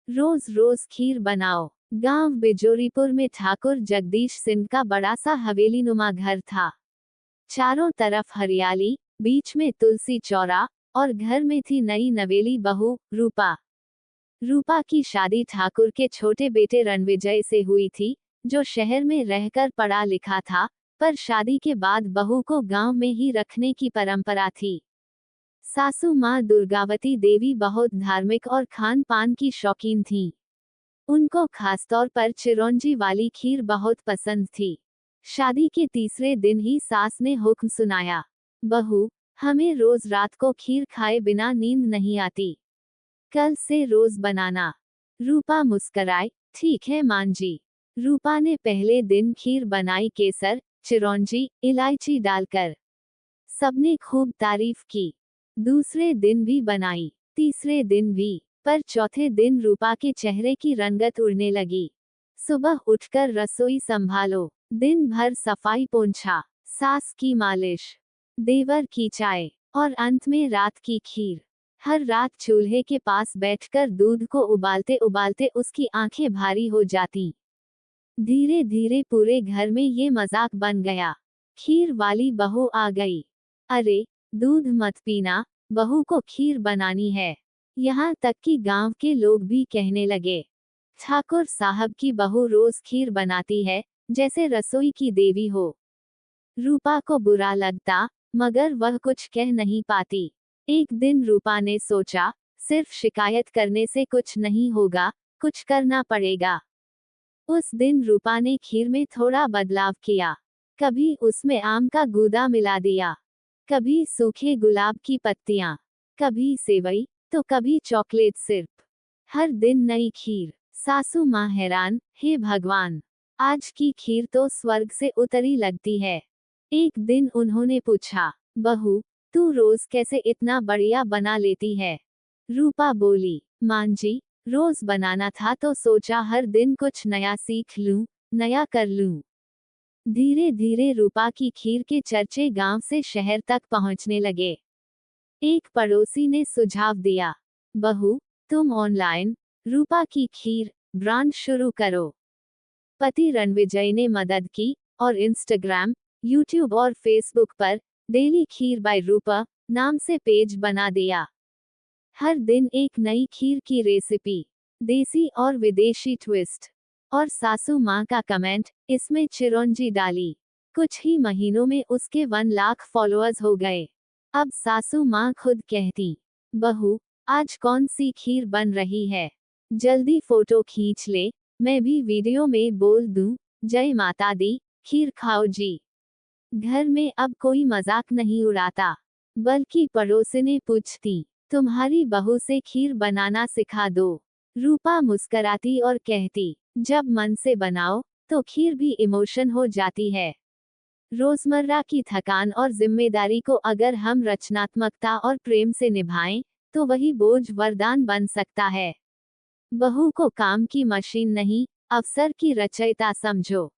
रोज रोज खीर बनाओ। गांव बिजोरीपुर में ठाकुर जगदीश सिंह का बड़ा सा हवेलीनुमा घर था। चारों तरफ हरियाली, बीच में तुलसी चौरा, और घर में थी नई नवेली बहू रूपा। रूपा की शादी ठाकुर के छोटे बेटे रणविजय से हुई थी, जो शहर में रहकर पढ़ा लिखा था, पर शादी के बाद बहू को गांव में ही रखने की परंपरा थी। सासू माँ दुर्गावती देवी बहुत धार्मिक और खान पान की शौकीन थीं। उनको खासतौर पर चिरौंजी वाली खीर बहुत पसंद थी। शादी के तीसरे दिन ही सास ने हुक्म सुनाया, बहू, हमें रोज रात को खीर खाए बिना नींद नहीं आती। कल से रोज बनाना। रूपा मुस्कराई, ठीक है मां जी। रूपा ने पहले दिन खीर बनाई केसर, चिरौंजी, इलायची डालकर। सबने खूब तारीफ की। दूसरे दिन भी बनाई, तीसरे दिन भी, पर चौथे दिन रूपा के चेहरे की रंगत उड़ने लगी। सुबह उठकर रसोई संभालो, दिन भर सफाई पोंछा, सास की मालिश, देवर की चाय, और अंत में रात की खीर। हर रात चूल्हे के पास बैठकर दूध को उबालते उबालते उसकी आंखें भारी हो जाती। धीरे धीरे पूरे घर में ये मजाक बन गया, खीर वाली बहू आ गई। अरे, दूध मत पीना, बहू को खीर बनानी है। यहाँ तक कि गांव के लोग भी कहने लगे, ठाकुर साहब की बहू रोज खीर बनाती है, जैसे रसोई की देवी हो। रूपा को बुरा लगता, मगर वह कुछ कह नहीं पाती। एक दिन रूपा ने सोचा, सिर्फ शिकायत करने से कुछ नहीं होगा, कुछ करना पड़ेगा। उस दिन रूपा ने खीर में थोड़ा बदलाव किया। कभी उसमें आम का गूदा मिला दिया, कभी सूखे गुलाब की पत्तियां, कभी सेवई, तो कभी चॉकलेट सिरप। हर दिन नई खीर। सासू माँ हैरान, हे भगवान, आज की खीर तो स्वर्ग से उतरी लगती है। एक दिन उन्होंने पूछा, बहू, तू रोज कैसे इतना बढ़िया बना लेती है? रूपा बोली, मां जी, रोज बनाना था तो सोचा हर दिन कुछ नया सीख लूं, नया कर लूं। धीरे धीरे रूपा की खीर के चर्चे गांव से शहर तक पहुंचने लगे। एक पड़ोसी ने सुझाव दिया, बहू, तुम ऑनलाइन रूपा की खीर ब्रांड शुरू करो। पति रणविजय ने मदद की, और इंस्टाग्राम, यूट्यूब और फेसबुक पर डेली खीर बाय रूपा नाम से पेज बना दिया। हर दिन एक नई खीर की रेसिपी, देसी और विदेशी ट्विस्ट। और सासू माँ का कमेंट, इसमें चिरौंजी डाली। कुछ ही महीनों में उसके 1 लाख फॉलोअर्स हो गए। अब सासू माँ खुद कहती, बहू, आज कौन सी खीर बन रही है? जल्दी फोटो खींच ले, मैं भी वीडियो में बोल दूं, जय माता दी, खीर खाओ जी। घर में अब कोई मजाक नहीं उड़ाता, बल्कि पड़ोसिनें पूछती, तुम्हारी बहू से खीर बनाना सिखा दो। रूपा मुस्कराती और कहती, जब मन से बनाओ, तो खीर भी इमोशन हो जाती है। रोजमर्रा की थकान और जिम्मेदारी को अगर हम रचनात्मकता और प्रेम से निभाएं, तो वही बोझ वरदान बन सकता है। बहू को काम की मशीन नहीं, अवसर की रचयिता समझो।